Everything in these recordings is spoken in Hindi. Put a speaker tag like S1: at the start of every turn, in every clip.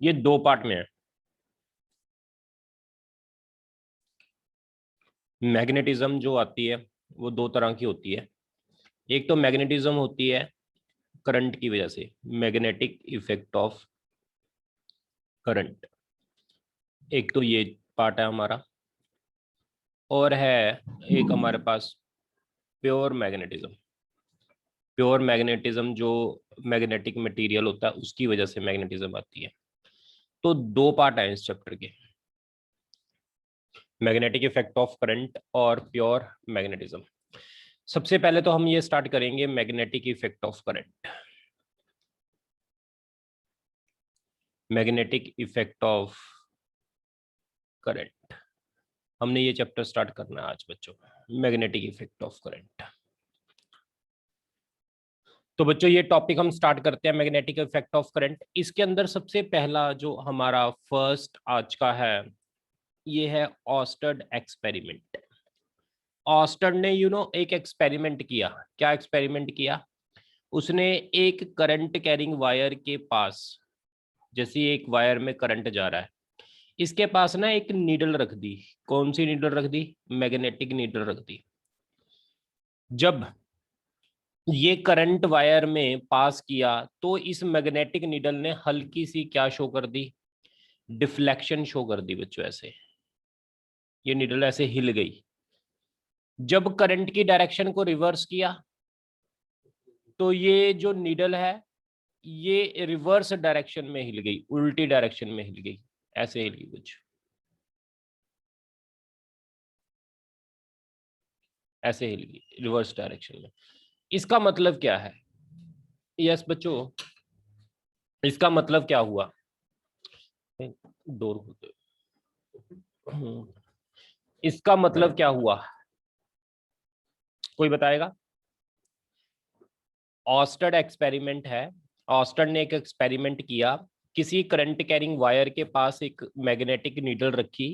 S1: ये दो पार्ट में है। मैग्नेटिज्म जो आती है वो दो तरह की होती है। एक तो मैग्नेटिज्म होती है करंट की वजह से, मैग्नेटिक इफेक्ट ऑफ करंट, एक तो ये पार्ट है हमारा। और है एक हमारे पास प्योर मैग्नेटिज्म। प्योर मैग्नेटिज्म जो मैग्नेटिक मटेरियल होता है उसकी वजह से मैग्नेटिज्म आती है। तो दो पार्ट है इस चैप्टर के, मैग्नेटिक इफेक्ट ऑफ करंट और प्योर मैग्नेटिज्म। सबसे पहले तो हम ये स्टार्ट करेंगे magnetic effect of current. Magnetic effect of current, हमने ये चैप्टर स्टार्ट करना है आज बच्चों, मैग्नेटिक इफेक्ट ऑफ करंट। तो बच्चों ये टॉपिक हम स्टार्ट करते हैं, मैग्नेटिक इफेक्ट ऑफ करंट। इसके अंदर सबसे पहला जो हमारा फर्स्ट आज का है ये है ऑस्टर्ड एक्सपेरिमेंट। ऑस्टर्ड ने एक एक्सपेरिमेंट किया। क्या एक्सपेरिमेंट किया? उसने एक करंट कैरिंग वायर के पास, जैसे एक वायर में करंट जा रहा है, इसके पास ना एक नीडल रख दी। कौन सी नीडल रख दी? मैग्नेटिक नीडल रख दी। जब ये करंट वायर में पास किया तो इस मैग्नेटिक नीडल ने हल्की सी क्या शो कर दी? डिफ्लेक्शन शो कर दी बच्चों। ऐसे ये नीडल ऐसे हिल गई। जब करंट की डायरेक्शन को रिवर्स किया तो ये जो नीडल है ये रिवर्स डायरेक्शन में हिल गई, उल्टी डायरेक्शन में हिल गई, ऐसे हिल गई कुछ, ऐसे हिल गई रिवर्स डायरेक्शन में। इसका मतलब क्या है? यस बच्चों, इसका मतलब क्या हुआ? डोर होते, इसका मतलब क्या हुआ? कोई बताएगा? ऑस्टर्ड एक्सपेरिमेंट है। ऑस्टर्ड ने एक एक्सपेरिमेंट किया, किसी करंट कैरिंग वायर के पास एक मैग्नेटिक नीडल रखी।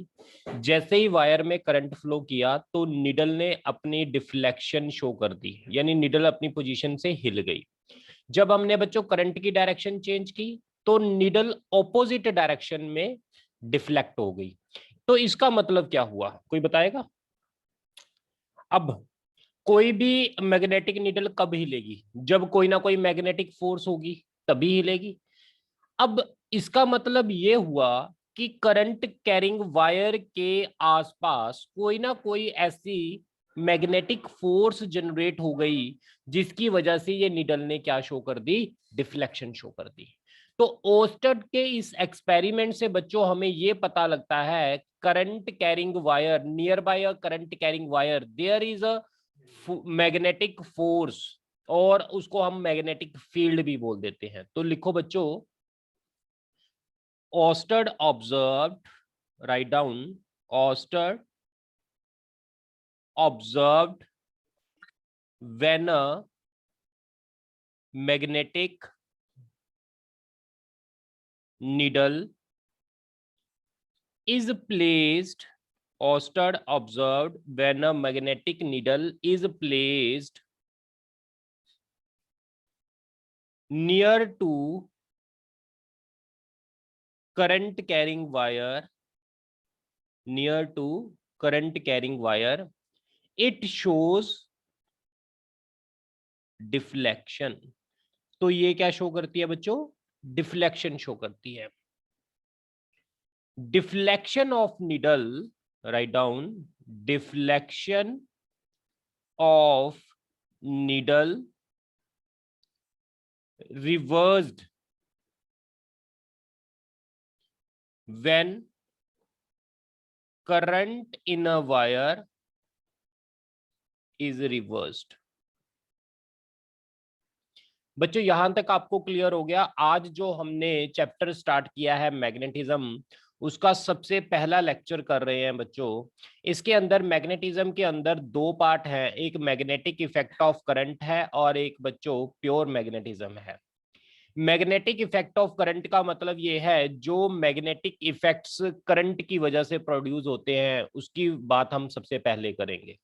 S1: जैसे ही वायर में करंट फ्लो किया तो नीडल ने अपनी डिफ्लेक्शन शो कर दी, यानी नीडल अपनी पोजीशन से हिल गई। जब हमने बच्चों करंट की डायरेक्शन चेंज की तो नीडल ऑपोजिट डायरेक्शन में डिफ्लेक्ट हो गई। तो इसका मतलब क्या हुआ? कोई बताएगा? अब कोई भी मैग्नेटिक नीडल कब हिलेगी? जब कोई ना कोई मैग्नेटिक फोर्स होगी तभी हिलेगी। अब इसका मतलब ये हुआ कि करंट कैरिंग वायर के आसपास कोई ना कोई ऐसी मैग्नेटिक फोर्स जनरेट हो गई जिसकी वजह से ये निडल ने क्या शो कर दी? डिफ्लेक्शन शो कर दी। तो ओस्टर्ड के इस एक्सपेरिमेंट से बच्चों हमें ये पता लगता है current carrying wire, nearby a current carrying wire there is a magnetic force, और उसको हम मैग्नेटिक फील्ड भी बोल देते हैं। तो लिखो बच्चों, Oersted observed, write down, Oersted observed when a magnetic needle is placed, Oersted observed when a magnetic needle is placed near to current carrying wire, near to current carrying wire, it shows deflection. तो ये क्या शो करती है बच्चों? डिफ्लेक्शन शो करती है। Deflection of needle, write down, deflection of needle reversed when current in a wire is reversed। बच्चों यहां तक आपको क्लियर हो गया? आज जो हमने चैप्टर स्टार्ट किया है मैग्नेटिज्म, उसका सबसे पहला लेक्चर कर रहे हैं बच्चों। इसके अंदर मैग्नेटिज्म के अंदर दो पार्ट हैं, एक मैग्नेटिक इफेक्ट ऑफ करंट है और एक बच्चों प्योर मैग्नेटिज्म है। मैग्नेटिक इफेक्ट ऑफ करंट का मतलब ये है जो मैग्नेटिक इफेक्ट्स करंट की वजह से प्रोड्यूस होते हैं उसकी बात हम सबसे पहले करेंगे।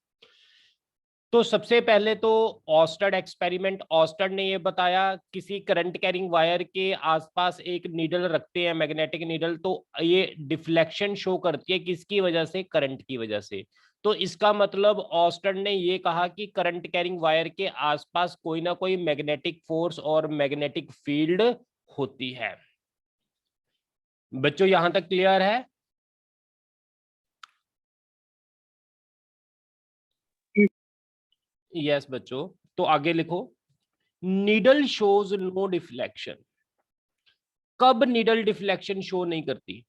S1: तो सबसे पहले तो ऑस्टर्ड एक्सपेरिमेंट, ऑस्टर्ड ने ये बताया किसी करंट कैरिंग वायर के आसपास एक नीडल रखते हैं, मैग्नेटिक नीडल, तो ये डिफ्लेक्शन शो करती है किसकी वजह से, करंट की वजह से। तो इसका मतलब ऑस्टर्ड ने ये कहा कि करंट कैरिंग वायर के आसपास कोई ना कोई मैग्नेटिक फोर्स और मैग्नेटिक फील्ड होती है। बच्चों यहां तक क्लियर है? यस बच्चों, तो आगे लिखो, नीडल शोज नो डिफ्लेक्शन। कब नीडल डिफ्लेक्शन शो नहीं करती?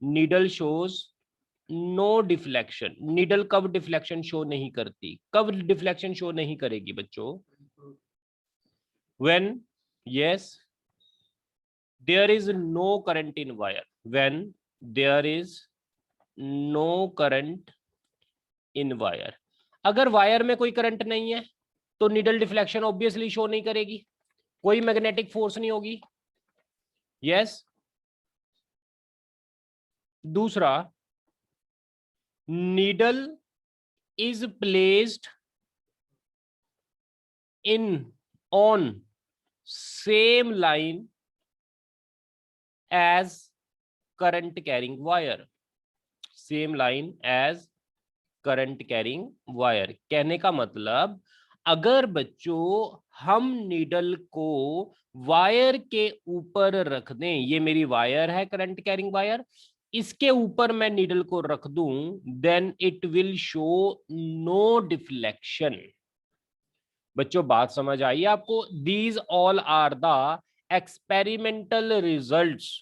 S1: Needle shows no deflection. Needle कब डिफ्लेक्शन शो नहीं करती, कब डिफ्लेक्शन शो नहीं करेगी बच्चों? When, yes, there is no current in wire. When there is no current in wire. अगर वायर में कोई करंट नहीं है तो नीडल डिफ्लेक्शन ऑब्वियसली शो नहीं करेगी, कोई मैग्नेटिक फोर्स नहीं होगी। यस। दूसरा, needle is placed in on same line as current carrying wire. Same line as current carrying wire कहने का मतलब, अगर बच्चों हम नीडल को वायर के ऊपर रख दें, ये मेरी वायर है करंट कैरिंग वायर, इसके ऊपर मैं नीडल को रख दूं, then it will show no deflection. बच्चों बात समझ आई आपको? These all are the experimental results.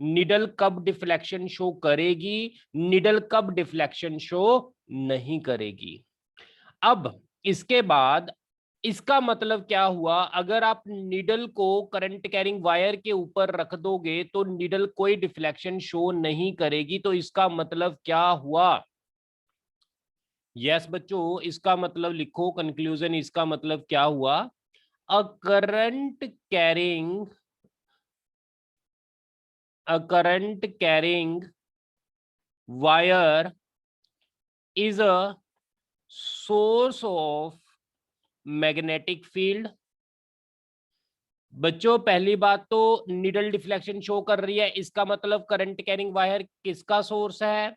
S1: Needle कब डिफ्लेक्शन शो करेगी, निडल कब डिफ्लेक्शन शो नहीं करेगी। अब इसके बाद इसका मतलब क्या हुआ, अगर आप निडल को करंट कैरिंग वायर के ऊपर रख दोगे तो निडल कोई डिफ्लेक्शन शो नहीं करेगी, तो इसका मतलब क्या हुआ? यस बच्चों, इसका मतलब लिखो कंक्लूजन, इसका मतलब क्या हुआ? अ current carrying wire is a source of magnetic field। बच्चों पहली बात तो निडल डिफ्लेक्शन शो कर रही है, इसका मतलब करंट कैरिंग वायर किसका सोर्स है?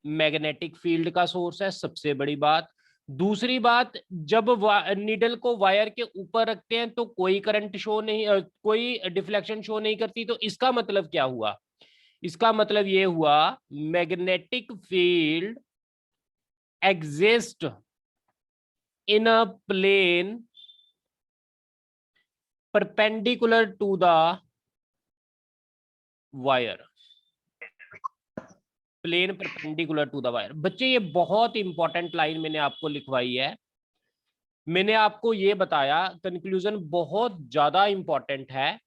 S1: मैग्नेटिक फील्ड का सोर्स है, सबसे बड़ी बात। दूसरी बात, जब निडल को वायर के ऊपर रखते हैं तो कोई करंट शो नहीं, कोई डिफ्लेक्शन शो नहीं करती, तो इसका मतलब क्या हुआ? इसका मतलब ये हुआ, magnetic field exist in a plane perpendicular to the wire। Plane perpendicular to the wire. बच्चे ये बहुत इंपॉर्टेंट लाइन मैंने आपको लिखवाई है। मैंने आपको ये बताया, कंक्लूजन बहुत ज्यादा इंपॉर्टेंट है।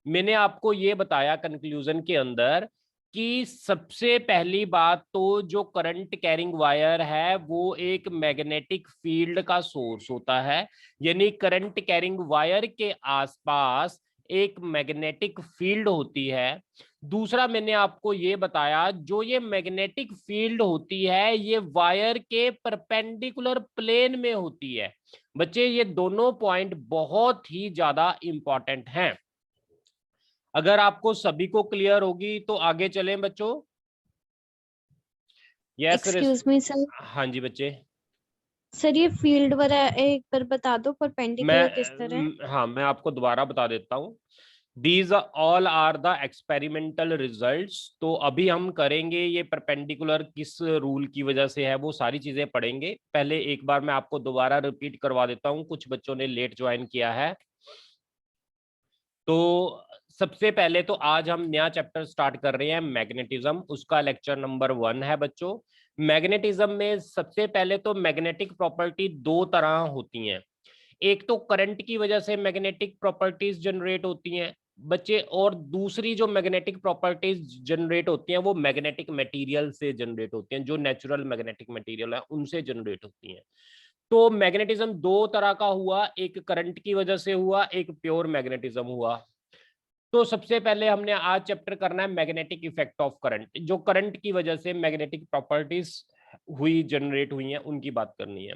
S1: मैंने आपको ये बताया कंक्लूजन के अंदर कि सबसे पहली बात तो जो करंट कैरिंग वायर है वो एक मैग्नेटिक फील्ड का सोर्स होता है, यानी करंट कैरिंग वायर के आसपास एक मैग्नेटिक फील्ड होती है। दूसरा मैंने आपको ये बताया, जो ये मैग्नेटिक फील्ड होती है ये वायर के परपेंडिकुलर प्लेन में होती है। बच्चे ये दोनों पॉइंट बहुत ही ज्यादा इंपॉर्टेंट हैं। अगर आपको सभी को क्लियर होगी तो आगे चलें बच्चों। Yes
S2: excuse me sir.
S1: हाँ जी बच्चे।
S2: सर ये फील्ड वाला एक बार बता दो, परपेंडिकुलर किस तरह है?
S1: हाँ मैं आपको दोबारा बता देता हूँ। These all are the experimental results. तो अभी हम करेंगे ये परपेंडिकुलर किस रूल की वजह से है, वो सारी चीजें पढ़ेंगे। पहले एक बार मैं आपको दोबारा रिपीट करवा देता हूँ, कुछ बच्चों ने लेट ज्वाइन किया है। तो सबसे पहले तो आज हम नया चैप्टर स्टार्ट कर रहे हैं मैग्नेटिज्म, उसका लेक्चर नंबर 1 है बच्चों। मैग्नेटिज्म में सबसे पहले तो मैग्नेटिक प्रॉपर्टी दो तरह होती हैं। एक तो करंट की वजह से मैग्नेटिक प्रॉपर्टीज जनरेट होती हैं बच्चे, और दूसरी जो मैग्नेटिक प्रॉपर्टीज जनरेट होती हैं वो मैग्नेटिक मटेरियल से जनरेट होती हैं, जो नेचुरल मैग्नेटिक मटेरियल है उनसे जनरेट होती हैं। तो मैग्नेटिज्म दो तरह का हुआ, एक करंट की वजह से हुआ, एक प्योर मैग्नेटिज्म हुआ। तो सबसे पहले हमने आज चैप्टर करना है मैग्नेटिक इफेक्ट ऑफ करंट, जो करंट की वजह से मैग्नेटिक प्रॉपर्टीज हुई जनरेट हुई हैं उनकी बात करनी है।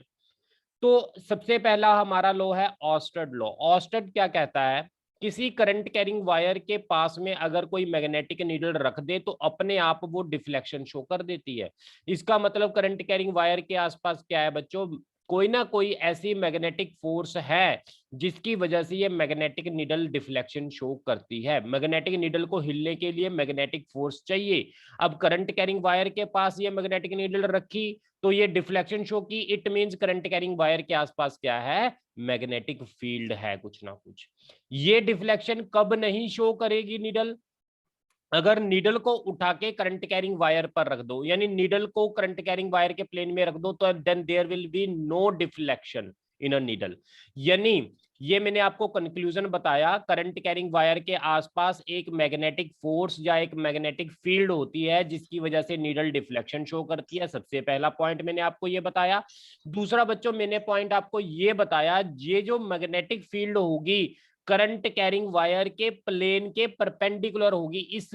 S1: तो सबसे पहला हमारा लॉ है ऑस्टेड लॉ। ऑस्टेड क्या कहता है, किसी करंट कैरिंग वायर के पास में अगर कोई मैग्नेटिक नीडल रख दे तो अपने आप वो डिफ्लेक्शन शो कर देती है। इसका मतलब करंट कैरिंग वायर के आसपास क्या है बच्चों, कोई ना कोई ऐसी मैग्नेटिक फोर्स है जिसकी वजह से ये मैग्नेटिक नीडल डिफ्लेक्शन शो करती है। मैग्नेटिक नीडल को हिलने के लिए मैग्नेटिक फोर्स चाहिए। अब करंट कैरिंग वायर के पास ये मैग्नेटिक नीडल रखी तो ये डिफ्लेक्शन शो की, it means current carrying wire के आसपास क्या है, मैग्नेटिक फील्ड है कुछ ना कुछ। ये डिफ्लेक्शन कब नहीं शो करेगी नीडल, अगर नीडल को उठा के करंट कैरिंग वायर पर रख दो, यानी नीडल को करंट कैरिंग वायर के प्लेन में रख दो तो then there will be no deflection in a needle. यानी ये मैंने आपको कंक्लूजन बताया, करंट कैरिंग वायर के आसपास एक मैग्नेटिक फोर्स या एक मैग्नेटिक फील्ड होती है जिसकी वजह से नीडल डिफ्लेक्शन शो करती है। सबसे पहला पॉइंट मैंने आपको ये बताया। दूसरा बच्चों मैंने पॉइंट आपको ये बताया, ये जो मैग्नेटिक फील्ड होगी करंट कैरिंग वायर के प्लेन के परपेंडिकुलर होगी। इस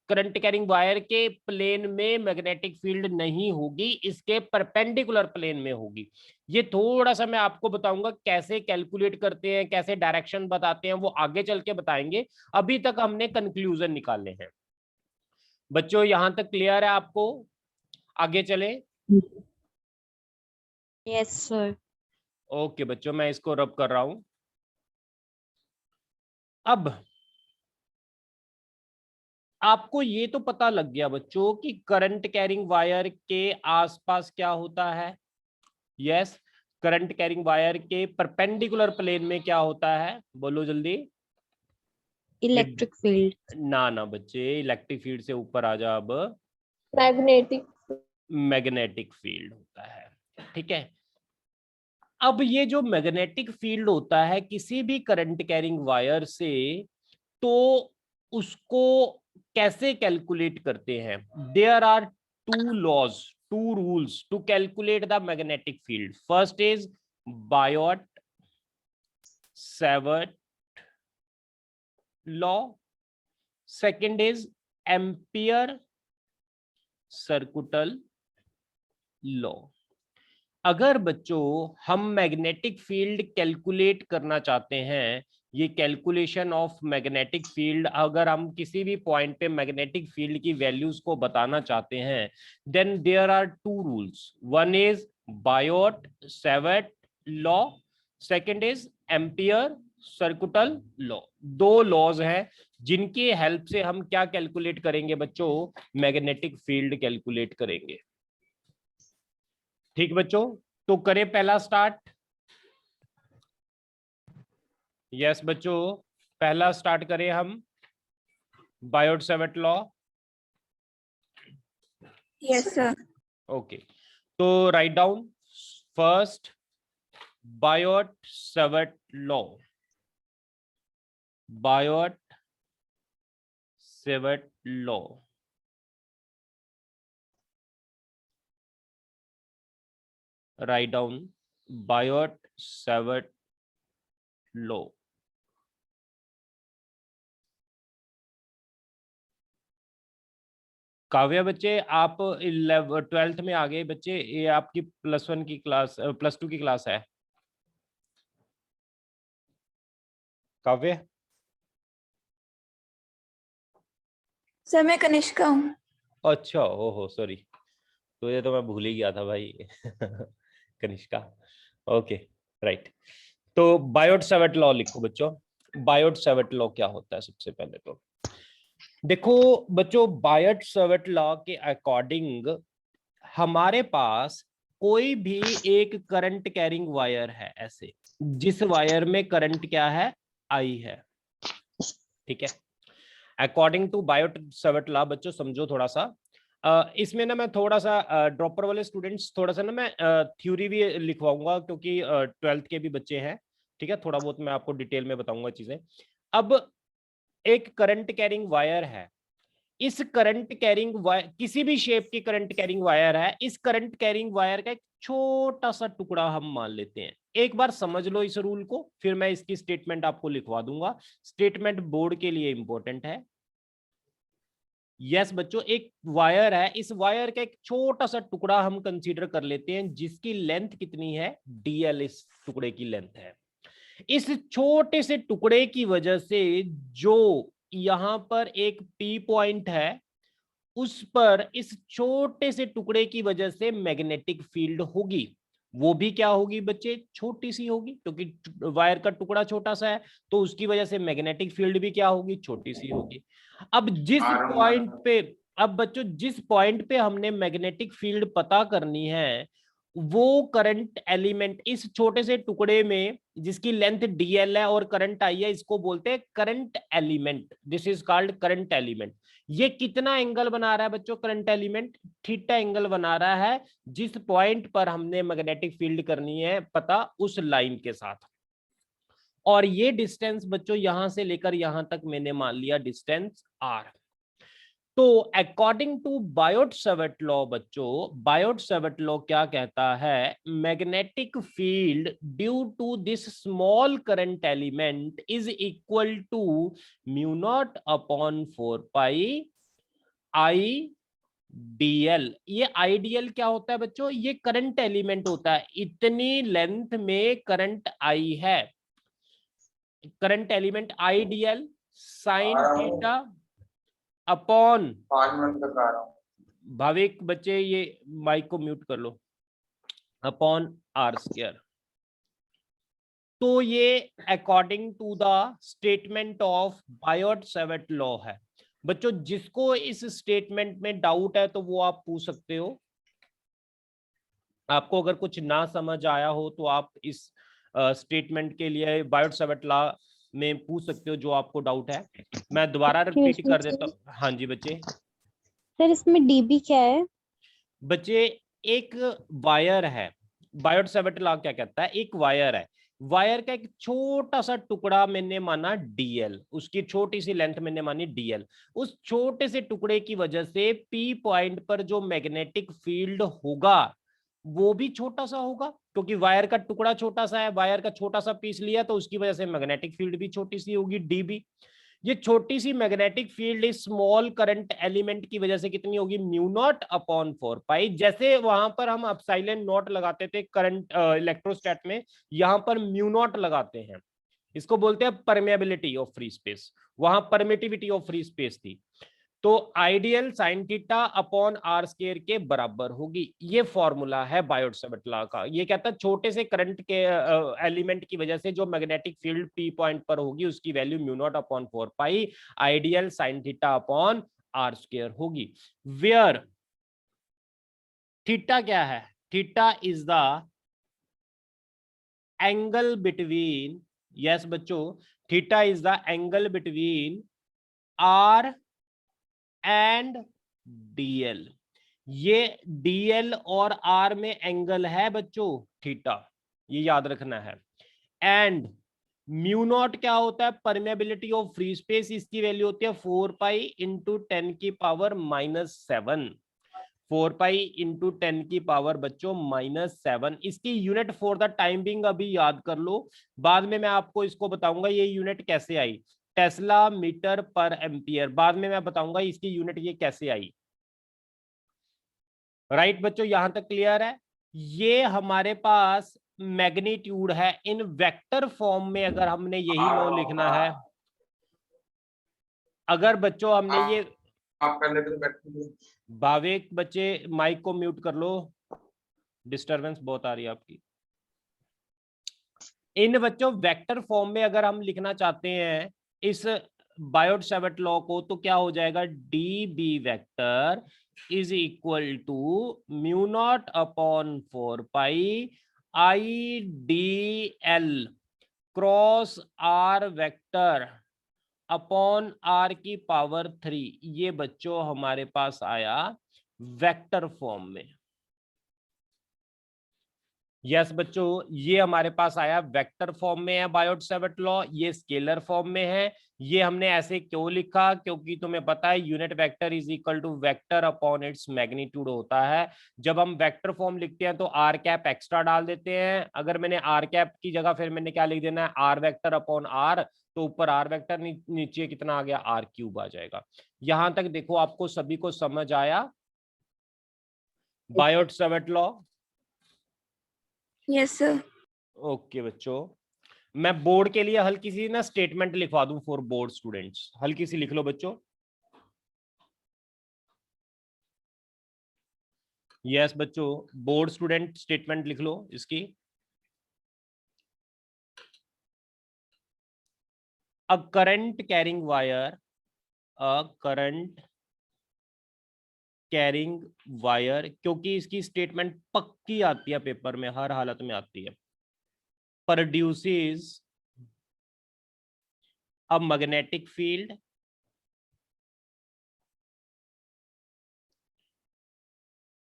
S1: करंट कैरिंग वायर के प्लेन में मैग्नेटिक फील्ड नहीं होगी, इसके परपेंडिकुलर प्लेन में होगी। ये थोड़ा सा मैं आपको बताऊंगा कैसे कैलकुलेट करते हैं, कैसे डायरेक्शन बताते हैं, वो आगे चल के बताएंगे। अभी तक हमने कंक्लूजन निकाले हैं। बच्चों यहां तक क्लियर है आपको, आगे चले?
S2: Yes sir.
S1: ओके बच्चों, मैं इसको रब कर रहा हूं। अब आपको ये तो पता लग गया बच्चों कि करंट कैरिंग वायर के आसपास क्या होता है। यस, करंट कैरिंग वायर के परपेंडिकुलर प्लेन में क्या होता है, बोलो जल्दी।
S2: Electric field.
S1: ना ना बच्चे, इलेक्ट्रिक फील्ड से ऊपर आ जा। अब
S3: मैग्नेटिक।
S1: मैग्नेटिक फील्ड होता है, ठीक है। अब ये जो मैग्नेटिक फील्ड होता है किसी भी करंट कैरिंग वायर से, तो उसको कैसे कैलकुलेट करते हैं, there are two laws, two rules to calculate the magnetic field. First is Biot Savart law, second is Ampere circuital law. अगर बच्चों हम मैग्नेटिक फील्ड कैलकुलेट करना चाहते हैं, ये कैलकुलेशन ऑफ मैग्नेटिक फील्ड, अगर हम किसी भी पॉइंट पे मैग्नेटिक फील्ड की वैल्यूज को बताना चाहते हैं, then there are two rules. One is Biot Savart law, second is Ampere circuital law. दो लॉज हैं जिनकी हेल्प से हम क्या कैलकुलेट करेंगे बच्चों, मैग्नेटिक फील्ड कैलकुलेट करेंगे। ठीक बच्चों, तो करें पहला स्टार्ट। यस बच्चों, पहला स्टार्ट करें हम Biot Savart law.
S3: Yes sir.
S1: Okay, तो write down first Biot Savart law. Biot Savart law, write down Biot Savart law. Kavya बच्चे आप 12th में आ गए बच्चे, ये आपकी +1 की क्लास, +2 की क्लास है काव्य।
S3: सर मैं कनिष्का हूँ।
S1: अच्छा, ओहो सॉरी, तो ये तो मैं भूल ही गया था भाई कनिष्का। ओके राइट, तो बायोट सेवर्ट लॉ लिखो बच्चों। बायोट सेवर्ट लॉ क्या होता है, सबसे पहले तो देखो बच्चों, बायोट सेवर्ट लॉ के अकॉर्डिंग हमारे पास कोई भी एक करंट कैरिंग वायर है ऐसे, जिस वायर में करंट क्या है, आई है, ठीक है। According to Biot Savart law बच्चों समझो थोड़ा सा, इसमें ना मैं थोड़ा सा ड्रॉपर वाले स्टूडेंट्स थोड़ा सा ना मैं थ्योरी भी लिखवाऊंगा क्योंकि 12th के भी बच्चे हैं, ठीक है। थोड़ा बहुत मैं आपको डिटेल में बताऊंगा चीजें। अब एक करंट कैरिंग वायर है, इस करंट कैरिंग वायर, किसी भी शेप की करंट कैरिंग वायर है, इस करंट कैरिंग वायर का एक छोटा सा टुकड़ा हम मान लेते हैं। एक बार समझ लो इस रूल को, फिर मैं इसकी स्टेटमेंट आपको लिखवा दूंगा। स्टेटमेंट बोर्ड के लिए इंपॉर्टेंट है। यस बच्चों, एक वायर है, इस वायर का एक छोटा सा टुकड़ा हम कंसीडर कर लेते हैं जिसकी लेंथ कितनी है, डीएल इस टुकड़े की लेंथ है। इस छोटे से टुकड़े की वजह से जो यहां पर एक पी पॉइंट है, उस पर इस छोटे से टुकड़े की वजह से मैग्नेटिक फील्ड होगी। वो भी क्या होगी बच्चे, छोटी सी होगी, क्योंकि वायर का टुकड़ा छोटा सा है, तो उसकी वजह से मैग्नेटिक फील्ड भी क्या होगी, छोटी सी होगी। अब जिस पॉइंट पे, अब बच्चों जिस पॉइंट पे हमने मैग्नेटिक फील्ड पता करनी है, वो करंट एलिमेंट इस छोटे से टुकड़े में जिसकी लेंथ डीएल है और करंट आई है, इसको बोलते हैं current element. This is called current element. ये कितना एंगल बना रहा है बच्चों, करंट एलिमेंट थीटा एंगल बना रहा है जिस पॉइंट पर हमने मैग्नेटिक फील्ड करनी है पता, उस लाइन के साथ। और ये डिस्टेंस बच्चों यहां से लेकर यहां तक मैंने मान लिया डिस्टेंस आर। तो अकॉर्डिंग टू बायोट-सैवर्ट लॉ बच्चों, बायोट-सैवर्ट लॉ क्या कहता है, magnetic field due to this small current element is equal to mu naught upon 4 pi I dl. ये आईडीएल क्या होता है बच्चों, ये करंट एलिमेंट होता है, इतनी लेंथ में करंट आई है, current element IDL sign theta upon,
S4: 5 minute तक आ रहा हूँ।
S1: भाविक बच्चे ये माइक को म्यूट कर लो, अपॉन आर स्क्वायर। तो ये according to the statement of Biot Savart law है। बच्चों जिसको इस स्टेटमेंट में डाउट है तो वो आप पूछ सकते हो। आपको अगर कुछ ना समझ आया हो तो आप इस स्टेटमेंट के लिए बायोट-सैवर्ट लॉ में पूछ सकते हो जो आपको डाउट है। मैं दोबारा रिपीट कर देता हूँ। हाँ जी बच्चे।
S2: सर इसमें डीबी क्या है?
S1: बच्चे एक वायर है, बायोट-सैवर्ट लॉ क्या कहता है, एक वायर है, वायर का एक छोटा सा टुकड़ा मैंने माना डीएल, उसकी छोटी सी लेंथ मैंने मानी डीएल। उस छोटे से टुकड़े की वजह से पी पॉइंट पर जो मैग्नेटिक फील्ड होगा वो भी छोटा सा होगा, क्योंकि वायर का टुकड़ा छोटा सा है, वायर का छोटा सा पीस लिया तो उसकी वजह से मैग्नेटिक फील्ड भी छोटी सी होगी, डीबी। ये छोटी सी मैग्नेटिक फील्ड इस स्मॉल करंट एलिमेंट की वजह से कितनी होगी, म्यू नॉट अपॉन 4 पाई। जैसे वहां पर हम एप्सिलॉन नॉट लगाते थे करंट इलेक्ट्रोस्टैट में, यहां पर म्यू नॉट लगाते हैं, इसको बोलते हैं परमेबिलिटी ऑफ फ्री स्पेस, वहां परमिटिविटी ऑफ फ्री स्पेस थी। तो ideal sine theta upon R square के बराबर होगी। ये फॉर्मूला है बायोट-सैवर्ट लॉ का। ये कहता है छोटे से करंट के एलिमेंट की वजह से जो मैग्नेटिक फील्ड पी पॉइंट पर होगी उसकी value mu naught upon 4 pi I dl sine theta upon R square होगी। वेयर थीटा क्या है, theta is the angle between, yes बच्चों, theta is the angle between R and DL. ये डीएल और आर में एंगल है बच्चों थीटा, ये याद रखना है। एंड म्यू नॉट क्या होता है, परमेबिलिटी ऑफ फ्री स्पेस, इसकी वैल्यू होती है 4 पाई इंटू 10 की पावर -7, 4 पाई इंटू 10 की पावर बच्चों -7। इसकी unit for the time being अभी याद कर लो, बाद में मैं आपको इसको बताऊंगा ये यूनिट कैसे आई, टेस्ला मीटर पर एम्पियर, बाद में मैं बताऊंगा इसकी यूनिट ये कैसे आई। राइट बच्चों, यहां तक क्लियर है। ये हमारे पास मैग्नीट्यूड है, इन वेक्टर फॉर्म में अगर हमने यही लॉ लिखना है, अगर बच्चों हमने ये,
S4: आप पहले तो बैठिए।
S1: भावेक बच्चे माइक को म्यूट कर लो, डिस्टरबेंस बहुत आ रही है आपकी। इन बच्चों वेक्टर फॉर्म में अगर हम लिखना चाहते हैं इस बायोट-सैवर्ट लॉ को तो क्या हो जाएगा, d B vector is equal to mu naught upon 4 pi I d l cross R vector upon R की पावर 3। ये बच्चों हमारे पास आया वेक्टर फॉर्म में। यस बच्चों, ये हमारे पास आया वेक्टर फॉर्म में है बायोट-सैवर्ट लॉ, ये स्केलर फॉर्म में है। ये हमने ऐसे क्यों लिखा, क्योंकि तुम्हें पता है unit vector is equal to vector upon its magnitude होता है। जब हम वेक्टर फॉर्म लिखते हैं तो आर कैप एक्स्ट्रा डाल देते हैं, अगर मैंने आर कैप की जगह फिर मैंने क्या लिख देना है, आर वेक्टर अपॉन आर, तो ऊपर आर वेक्टर, नीचे कितना आ गया, आर क्यूब आ जाएगा। यहां तक देखो आपको सभी को समझ आया Biot Savart law?
S3: Yes sir.
S1: Okay बच्चों, मैं बोर्ड के लिए हल्की सी ना स्टेटमेंट लिखवा दूं फॉर बोर्ड स्टूडेंट्स, हल्की सी लिख लो बच्चों। यस बच्चों, बोर्ड स्टूडेंट स्टेटमेंट लिख लो इसकी। अ करंट कैरिंग वायर, अ करंट कैरिंग वायर, क्योंकि इसकी स्टेटमेंट पक्की आती है पेपर में, हर हालत में आती है। Produces a magnetic field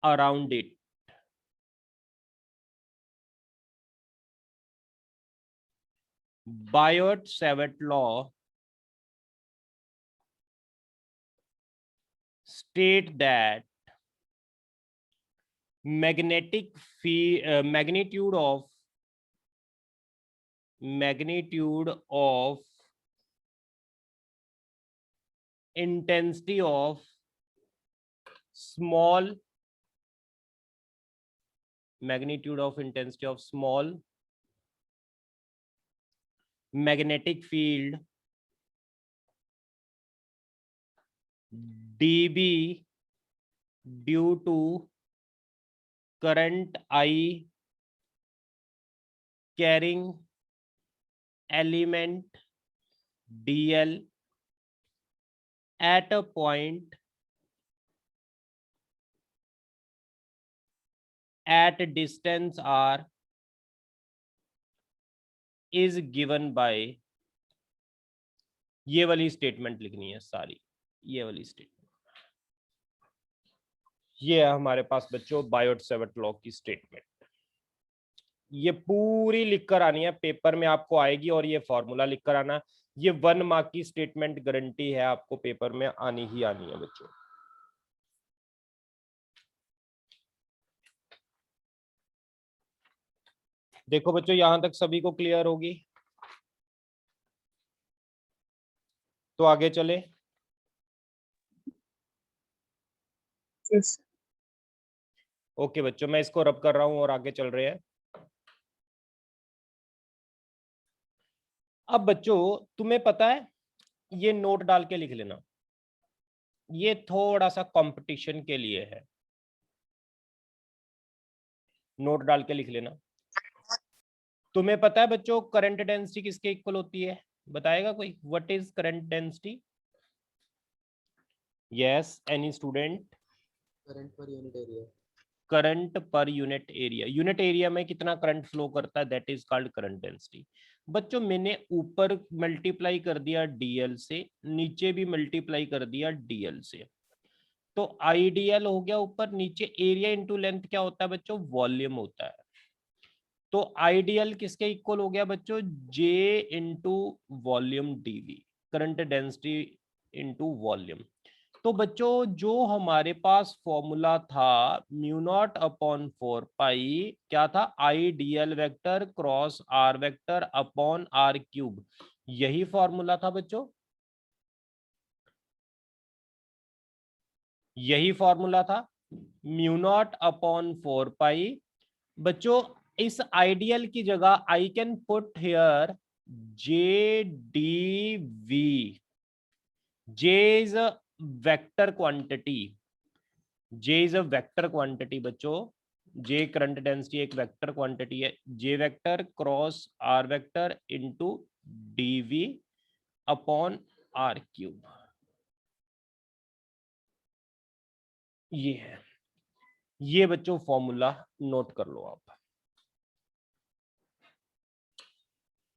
S1: around it. Biot-Savart law state that magnitude of intensity of small magnetic field dB due to current I carrying element dl at a point at distance r is given by, ये वाली स्टेटमेंट लिखनी है सारी, ये वाली स्टेटमेंट। ये है हमारे पास बच्चों बायोट-सेवर्ट लॉ की स्टेटमेंट। ये पूरी लिखकर आनी है, पेपर में आपको आएगी, और ये फॉर्मूला लिखकर आना। ये 1 मार्क की स्टेटमेंट गारंटी है, आपको पेपर में आनी ही आनी है बच्चों। देखो बच्चों, यहां तक सभी को क्लियर होगी, तो आगे चले।
S3: यस।
S1: ओके बच्चों, मैं इसको रब कर रहा हूं और आगे चल रहे हैं। अब बच्चों तुम्हें पता है, ये नोट डाल के लिख लेना, ये थोड़ा सा कंपटीशन के लिए है, नोट डाल के लिख लेना। तुम्हें पता है बच्चों करंट डेंसिटी किसके इक्वल होती है, बताएगा कोई? What is current density? Yes, any student?
S5: Current per unit area.
S1: Current per unit area, unit area में कितना करंट फ्लो करता है, that is called current density. बच्चों मैंने ऊपर मल्टीप्लाई कर दिया डीएल से, नीचे भी मल्टीप्लाई कर दिया डीएल से, तो आईडीएल हो गया ऊपर, नीचे एरिया इंटू लेंथ क्या होता है बच्चों, वॉल्यूम होता है। तो आईडीएल किसके इक्वल हो गया बच्चों, J into volume DV, current density into volume. तो बच्चों जो हमारे पास फॉर्मूला था म्यू नॉट अपॉन 4 पाई, क्या था, I DL vector cross R vector upon R cube, यही फॉर्मूला था बच्चों, यही फॉर्मूला था, म्यू नॉट अपॉन 4 पाई। बच्चों इस आइडियल की जगह I can put here J D V, J is a vector quantity, J is a vector quantity बच्चों, जे करंट डेंसिटी एक वेक्टर क्वांटिटी है, J vector cross R vector into DV upon R cube, ये है। ये बच्चों फॉर्मूला नोट कर लो आप।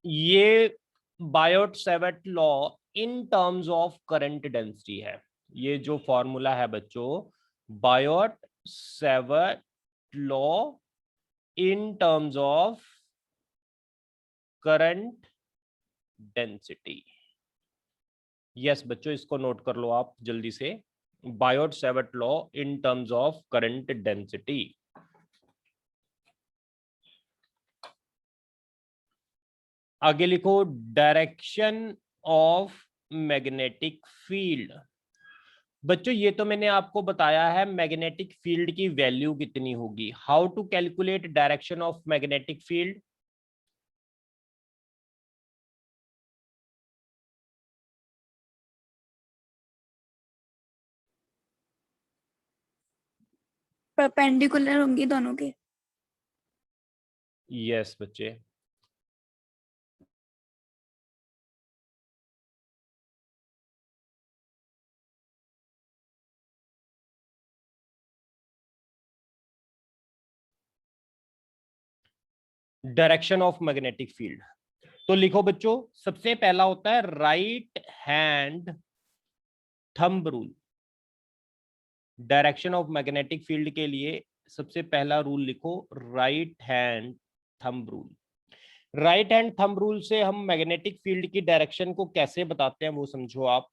S1: ये Biot-Savart law in terms of current density है, ये जो फॉर्मूला है बच्चों Biot-Savart law in terms of current density. Yes बच्चों, इसको नोट कर लो आप जल्दी से, Biot-Savart law in terms of current density. आगे लिखो डायरेक्शन ऑफ मैग्नेटिक फील्ड। बच्चों ये तो मैंने आपको बताया है मैग्नेटिक फील्ड की वैल्यू कितनी होगी। How to calculate direction of magnetic field?
S3: Perpendicular होंगी दोनों के।
S1: यस बच्चे, डायरेक्शन ऑफ मैग्नेटिक फील्ड। तो लिखो बच्चों, सबसे पहला होता है right hand thumb rule. Direction of magnetic field के लिए सबसे पहला रूल लिखो right hand thumb rule. Right hand thumb rule से हम मैग्नेटिक फील्ड की डायरेक्शन को कैसे बताते हैं वो समझो आप।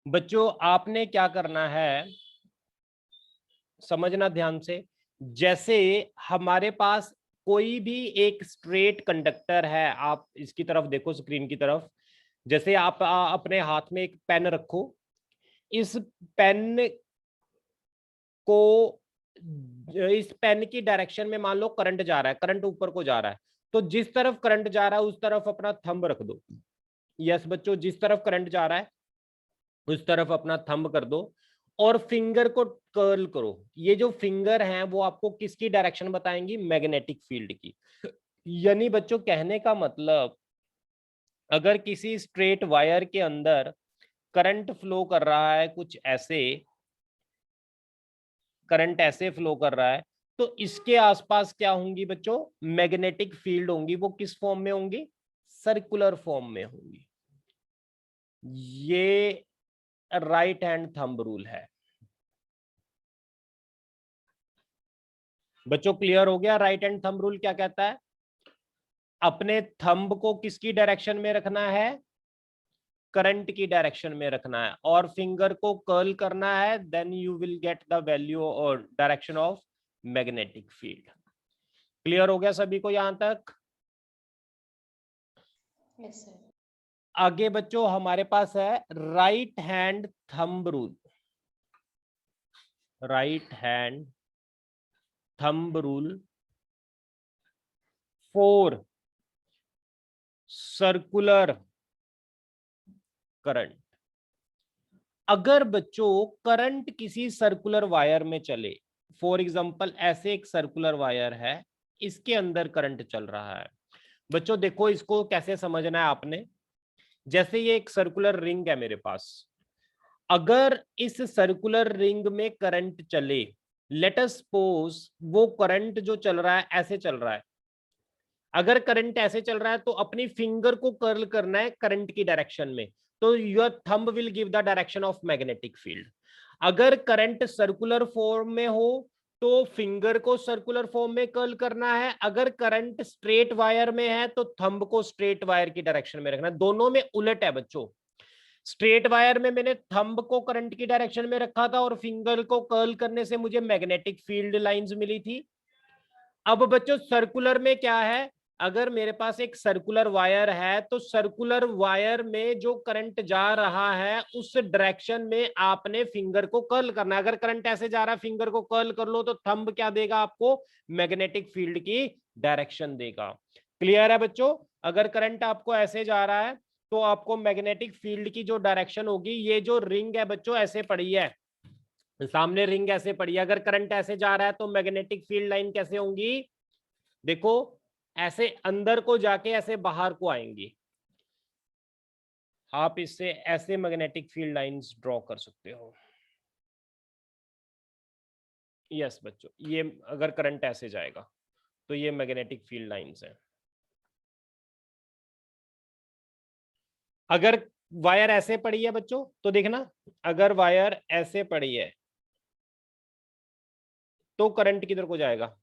S1: बच्चों आपने क्या करना है, समझना ध्यान से। जैसे हमारे पास कोई भी एक स्ट्रेट कंडक्टर है, आप इसकी तरफ देखो स्क्रीन की तरफ। जैसे आप अपने हाथ में एक पेन रखो, इस पेन को, इस पेन की डायरेक्शन में मान लो करंट जा रहा है, करंट ऊपर को जा रहा है, तो जिस तरफ करंट जा रहा है उस तरफ अपना थंब रख दो। यस बच्चों, जिस तरफ करंट जा रहा है उस तरफ अपना थंब कर दो और फिंगर को कर्ल करो। ये जो फिंगर हैं वो आपको किसकी डायरेक्शन बताएंगी? मैग्नेटिक फील्ड की। यानी बच्चों कहने का मतलब, अगर किसी स्ट्रेट वायर के अंदर करंट फ्लो कर रहा है, कुछ ऐसे करंट ऐसे फ्लो कर रहा है, तो इसके आसपास क्या होंगी बच्चों? मैग्नेटिक फील्ड होंगी। वो किस फॉर्म में होंगी? सर्कुलर फॉर्म में होंगी। ये राइट हैंड थंब रूल है। बच्चों क्लियर हो गया? राइट हैंड थंब रूल क्या कहता है? अपने थंब को किसकी डायरेक्शन में रखना है? करंट की डायरेक्शन में रखना है, और फिंगर को कर्ल करना है, then you will get the value और direction of magnetic field. Clear हो गया सभी को यहां तक?
S2: Yes sir.
S1: आगे बच्चों हमारे पास है right hand thumb rule. Right hand thumb rule for circular current. अगर बच्चों करंट किसी सर्कुलर वायर में चले, फॉर एग्जांपल ऐसे एक सर्कुलर वायर है, इसके अंदर करंट चल रहा है। बच्चों देखो इसको कैसे समझना है आपने। जैसे ये एक सर्कुलर रिंग है मेरे पास, अगर इस सर्कुलर रिंग में करंट चले, लेट अस सपोज वो करंट जो चल रहा है ऐसे चल रहा है। अगर करंट ऐसे चल रहा है तो अपनी फिंगर को कर्ल करना है करंट की डायरेक्शन में, तो your thumb will give the direction of magnetic field. अगर करंट सर्कुलर फॉर्म में हो तो फिंगर को सर्कुलर फॉर्म में कर्ल करना है। अगर करंट स्ट्रेट वायर में है तो थंब को स्ट्रेट वायर की डायरेक्शन में रखना है। दोनों में उलट है बच्चों। स्ट्रेट वायर में मैंने थंब को करंट की डायरेक्शन में रखा था और फिंगर को कर्ल करने से मुझे मैग्नेटिक फील्ड लाइंस मिली थी। अब बच्चों सर्कुलर में क्या है? अगर मेरे पास एक सर्कुलर वायर है तो सर्कुलर वायर में जो करंट जा रहा है उस डायरेक्शन में आपने फिंगर को कर्ल करना है। अगर करंट ऐसे जा रहा है, फिंगर को कर्ल कर लो तो थंब क्या देगा आपको? मैग्नेटिक फील्ड की डायरेक्शन देगा। क्लियर है बच्चों? अगर करंट आपको ऐसे जा रहा है तो आपको मैग्नेटिक फील्ड की जो डायरेक्शन होगी, ये जो रिंग है बच्चों ऐसे पड़ी है, सामने रिंग ऐसे पड़ी है, अगर करंट ऐसे जा रहा है तो मैग्नेटिक फील्ड लाइन कैसे होंगी? देखो ऐसे अंदर को जाके ऐसे बाहर को आएंगी। आप इससे ऐसे मैग्नेटिक फील्ड लाइंस ड्रॉ कर सकते हो। यस बच्चों, ये अगर करंट ऐसे जाएगा तो ये मैग्नेटिक फील्ड लाइंस हैं। अगर वायर ऐसे पड़ी है बच्चों तो देखना, अगर वायर ऐसे पड़ी है तो करंट किधर को जाएगा?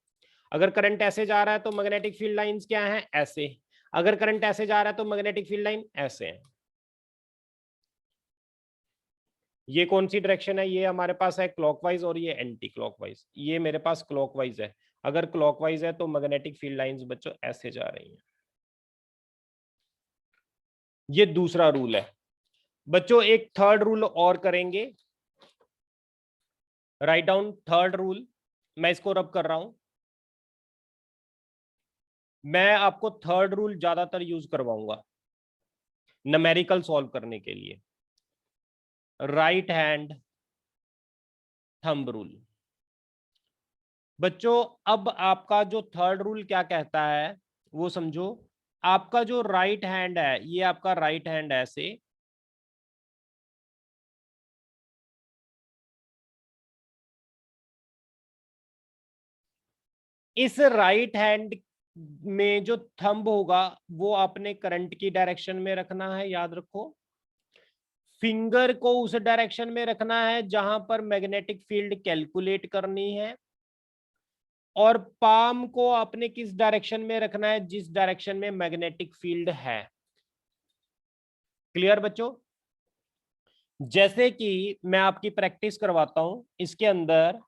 S1: अगर करंट ऐसे जा रहा है तो मैग्नेटिक फील्ड लाइंस क्या हैं? ऐसे। अगर करंट ऐसे जा रहा है तो मैग्नेटिक फील्ड लाइन ऐसे है। ये कौन सी डायरेक्शन है? ये हमारे पास है क्लॉकवाइज और ये एंटी क्लॉकवाइज। ये मेरे पास क्लॉकवाइज है। अगर क्लॉकवाइज है तो मैग्नेटिक फील्ड लाइंस बच्चों ऐसे जा रही हैं। ये दूसरा रूल है बच्चों। एक थर्ड रूल और करेंगे, राइट डाउन थर्ड रूल। मैं इसको रब कर रहा हूं। मैं आपको थर्ड रूल ज्यादातर यूज करवाऊंगा न्यूमेरिकल सॉल्व करने के लिए, राइट हैंड थंब रूल। बच्चों अब आपका जो थर्ड रूल क्या कहता है वो समझो। आपका जो राइट हैंड है, ये आपका राइट हैंड ऐसे, इस राइट हैंड में जो थंब होगा वो आपने करंट की डायरेक्शन में रखना है, याद रखो। फिंगर को उस डायरेक्शन में रखना है जहां पर मैग्नेटिक फील्ड कैलकुलेट करनी है, और पाम को आपने किस डायरेक्शन में रखना है, जिस डायरेक्शन में मैग्नेटिक फील्ड है। क्लियर बच्चों? जैसे कि मैं आपकी प्रैक्टिस करवाता हूं। इसके अंदर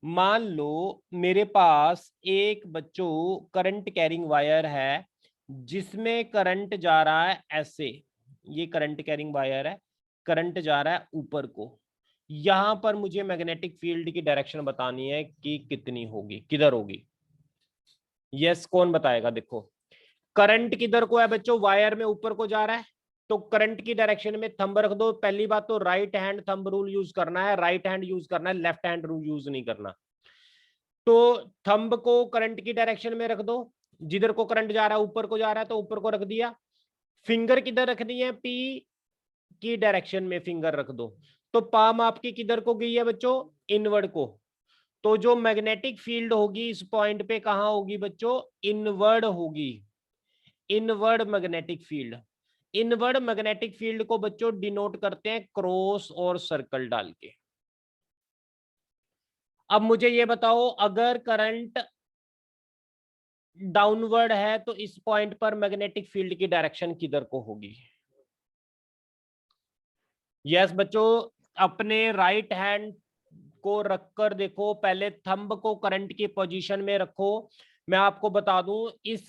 S1: मान लो मेरे पास एक बच्चों करंट कैरिंग वायर है जिसमें करंट जा रहा है ऐसे, ये करंट कैरिंग वायर है, करंट जा रहा है ऊपर को। यहां पर मुझे मैग्नेटिक फील्ड की डायरेक्शन बतानी है कि कितनी होगी, किधर होगी। यस, कौन बताएगा? देखो करंट किधर को है बच्चों, वायर में ऊपर को जा रहा है, तो करंट की डायरेक्शन में थंब रख दो। पहली बात तो right hand thumb rule use करना है, राइट हैंड यूज करना है, लेफ्ट हैंड रूल यूज नहीं करना। तो थंब को करंट की डायरेक्शन में रख दो, जिधर को करंट जा रहा है ऊपर को जा रहा है तो ऊपर को रख दिया। फिंगर किधर रखनी है, पी की डायरेक्शन में फिंगर रख दो। तो पाम आपकी किधर को गई है बच्चों, इनवर्ड को। तो जो मैग्नेटिक फील्ड होगी इस पॉइंट पे कहां होगी बच्चों, इनवर्ड होगी, inward magnetic field. Inward magnetic field को बच्चों डिनोट करते हैं क्रॉस और सर्कल डाल के। अब मुझे ये बताओ, अगर करंट डाउनवर्ड है तो इस पॉइंट पर मैग्नेटिक फील्ड की डायरेक्शन किधर को होगी। यस बच्चों, अपने राइट हैंड को रखकर देखो, पहले थंब को करंट की पोजीशन में रखो। मैं आपको बता दूं इस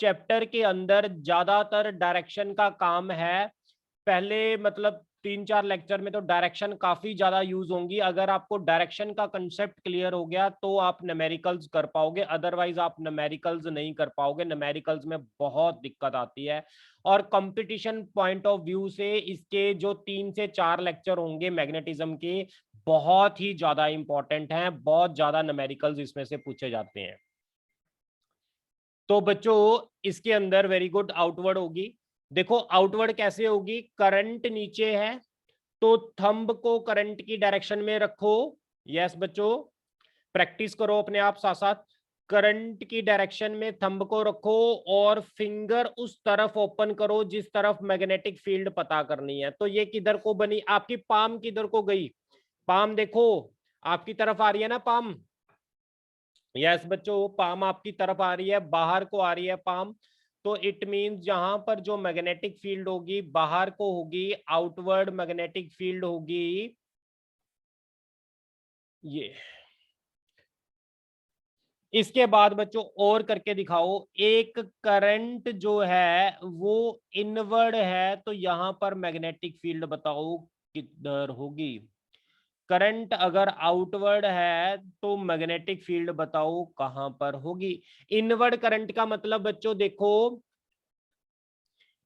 S1: चैप्टर के अंदर ज्यादातर डायरेक्शन का काम है। पहले मतलब 3-4 लेक्चर में तो डायरेक्शन काफी ज्यादा यूज होंगी। अगर आपको डायरेक्शन का कंसेप्ट क्लियर हो गया तो आप न्यूमेरिकल्स कर पाओगे, अदरवाइज आप न्यूमेरिकल्स नहीं कर पाओगे। न्यूमेरिकल्स में बहुत दिक्कत आती है, और कंपटीशन पॉइंट ऑफ व्यू से इसके जो 3 से 4 लेक्चर होंगे मैग्नेटिज्म के, बहुत ही ज्यादा इंपॉर्टेंट हैं। बहुत ज्यादा न्यूमेरिकल्स इसमें से पूछे जाते हैं। तो बच्चों इसके अंदर वेरी गुड आउटवर्ड होगी। देखो आउटवर्ड कैसे होगी, करंट नीचे है तो थंब को करंट की डायरेक्शन में रखो। यस बच्चों, प्रैक्टिस करो अपने आप साथ साथ। करंट की डायरेक्शन में थंब को रखो और फिंगर उस तरफ ओपन करो जिस तरफ मैग्नेटिक फील्ड पता करनी है। तो ये किधर को बनी, आपकी पाम किधर को गई, पाम देखो आपकी तरफ आ रही है ना पाम। यस बच्चों, पाम आपकी तरफ आ रही है, बाहर को आ रही है पाम। तो इट मींस जहां पर जो मैग्नेटिक फील्ड होगी बाहर को होगी, आउटवर्ड मैग्नेटिक फील्ड होगी ये। इसके बाद बच्चों और करके दिखाओ, एक करंट जो है वो इनवर्ड है तो यहां पर मैग्नेटिक फील्ड बताओ किधर होगी। करंट अगर आउटवर्ड है तो मैग्नेटिक फील्ड बताओ कहां पर होगी। इनवर्ड करंट का मतलब बच्चों देखो,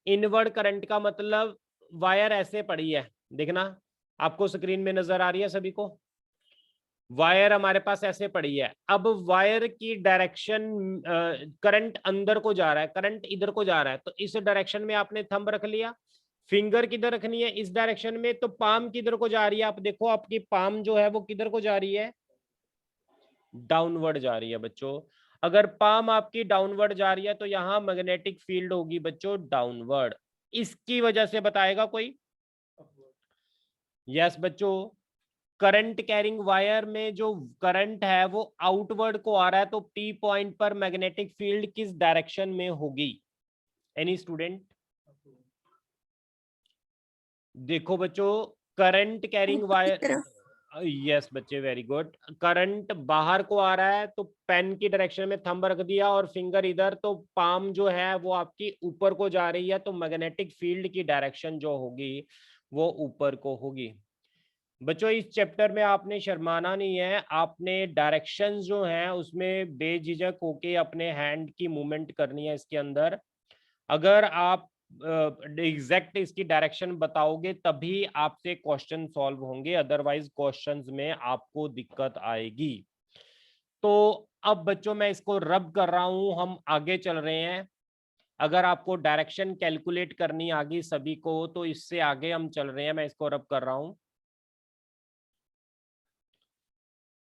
S1: इनवर्ड करंट का मतलब वायर ऐसे पड़ी है, देखना आपको स्क्रीन में नजर आ रही है सभी को। वायर हमारे पास ऐसे पड़ी है। अब वायर की डायरेक्शन, करंट अंदर को जा रहा है, करंट इधर को जा रहा है, तो इस डायरेक्शन में आपने थंब रख लिया। फिंगर किधर रखनी है, इस डायरेक्शन में। तो पाम किधर को जा रही है, आप देखो आपकी पाम जो है वो किधर को जा रही है, डाउनवर्ड जा रही है बच्चों। अगर पाम आपकी डाउनवर्ड जा रही है तो यहां मैग्नेटिक फील्ड होगी बच्चों डाउनवर्ड। इसकी वजह से बताएगा कोई। यस बच्चों, करंट कैरिंग वायर में जो करंट है वो आउटवर्ड को आ रहा है, तो पी पॉइंट पर मैग्नेटिक फील्ड किस डायरेक्शन में होगी। Any student? देखो बच्चों, करंट कैरिंग वायर, यस बच्चे, वेरी गुड। करंट बाहर को आ रहा है तो पेन की डायरेक्शन में थंब रख दिया और फिंगर इधर, तो पाम जो है वो आपकी ऊपर को जा रही है, तो मैग्नेटिक फील्ड की डायरेक्शन जो होगी वो ऊपर को होगी। बच्चों इस चैप्टर में आपने शर्माना नहीं है, आपने डायरेक्शंस जो हैं उसमें बेझिझक होके अपने हैंड की मूवमेंट करनी है इसके अंदर। अगर आप एग्जैक्ट इसकी डायरेक्शन बताओगे तभी आपसे क्वेश्चन सॉल्व होंगे, अदरवाइज क्वेश्चंस में आपको दिक्कत आएगी। तो अब बच्चों मैं इसको रब कर रहा हूं, हम आगे चल रहे हैं। अगर आपको डायरेक्शन कैलकुलेट करनी आ गई सभी को तो इससे आगे हम चल रहे हैं, मैं इसको रब कर रहा हूं।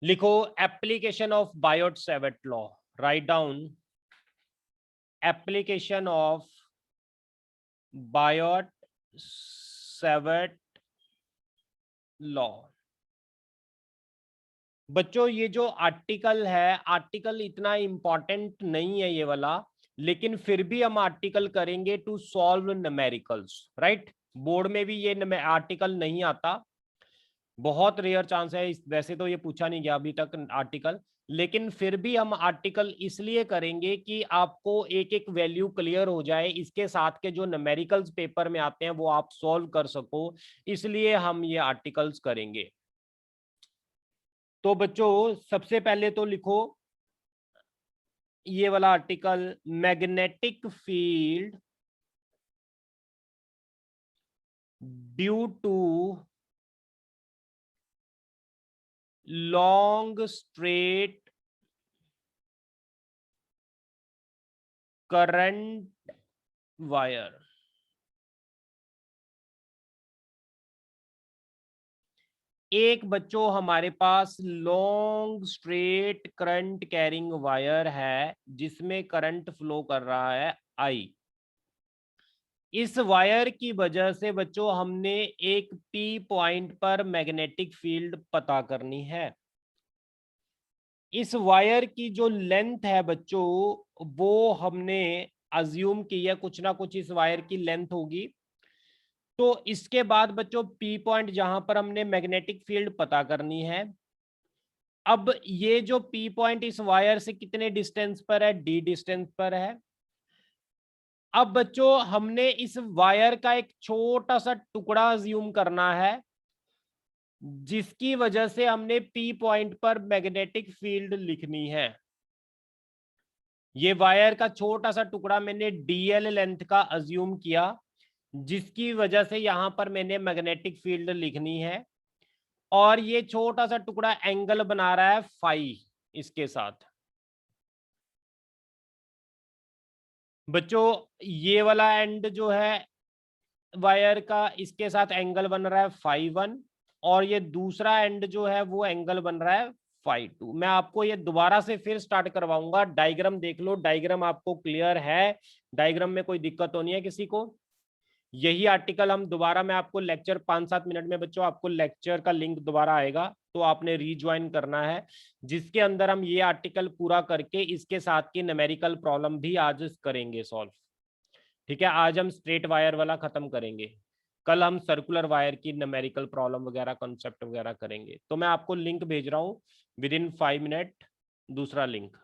S1: लिखो application of Biot Savart law, write down application of Biot Savart law. बच्चों ये जो आर्टिकल है, आर्टिकल इतना इंपॉर्टेंट नहीं है ये वाला, लेकिन फिर भी हम आर्टिकल करेंगे to solve numericals, right. Board में भी ये आर्टिकल नहीं आता, बहुत रेयर चांस है, वैसे तो ये पूछा नहीं गया अभी तक आर्टिकल, लेकिन फिर भी हम आर्टिकल इसलिए करेंगे कि आपको एक एक वैल्यू क्लियर हो जाए, इसके साथ के जो न्यूमेरिकल्स पेपर में आते हैं वो आप सॉल्व कर सको, इसलिए हम ये आर्टिकल्स करेंगे। तो बच्चों सबसे पहले तो लिखो ये वाला article, magnetic field due to long straight current wire. एक बच्चों हमारे पास long straight current carrying wire है जिसमें करंट फ्लो कर रहा है आई। इस वायर की वजह से बच्चों हमने एक पी पॉइंट पर मैग्नेटिक फील्ड पता करनी है। इस वायर की जो लेंथ है बच्चों वो हमने अज्यूम की है, कुछ ना कुछ इस वायर की लेंथ होगी। तो इसके बाद बच्चों पी पॉइंट जहां पर हमने मैग्नेटिक फील्ड पता करनी है, अब ये जो पी पॉइंट इस वायर से कितने डिस्टेंस पर है, डी डिस्टेंस पर है। अब बच्चों हमने इस वायर का एक छोटा सा टुकड़ा अज्यूम करना है जिसकी वजह से हमने पी पॉइंट पर मैग्नेटिक फील्ड लिखनी है। ये वायर का छोटा सा टुकड़ा मैंने डीएल लेंथ का अज्यूम किया जिसकी वजह से यहां पर मैंने मैग्नेटिक फील्ड लिखनी है, और ये छोटा सा टुकड़ा एंगल बना रहा है फाई इसके साथ। बच्चों ये वाला एंड जो है वायर का इसके साथ एंगल बन रहा है फाई 1, और ये दूसरा एंड जो है वो एंगल बन रहा है फाई 2। मैं आपको ये दोबारा से फिर स्टार्ट करवाऊंगा, डायग्राम देख लो, डायग्राम आपको क्लियर है, डायग्राम में कोई दिक्कत तो नहीं है किसी को। यही आर्टिकल हम दोबारा, मैं आपको लेक्चर 5-7 मिनट में बच्चों आपको लेक्चर का लिंक दोबारा आएगा तो आपने रीज्वाइन करना है, जिसके अंदर हम ये आर्टिकल पूरा करके इसके साथ की न्यूमेरिकल प्रॉब्लम भी आज करेंगे सॉल्व। ठीक है, आज हम स्ट्रेट वायर वाला खत्म करेंगे, कल हम सर्कुलर वायर की न्यूमेरिकल प्रॉब्लम वगैरह कॉन्सेप्ट वगैरह करेंगे। तो मैं आपको लिंक भेज रहा हूँ विद इन 5 मिनट, दूसरा लिंक।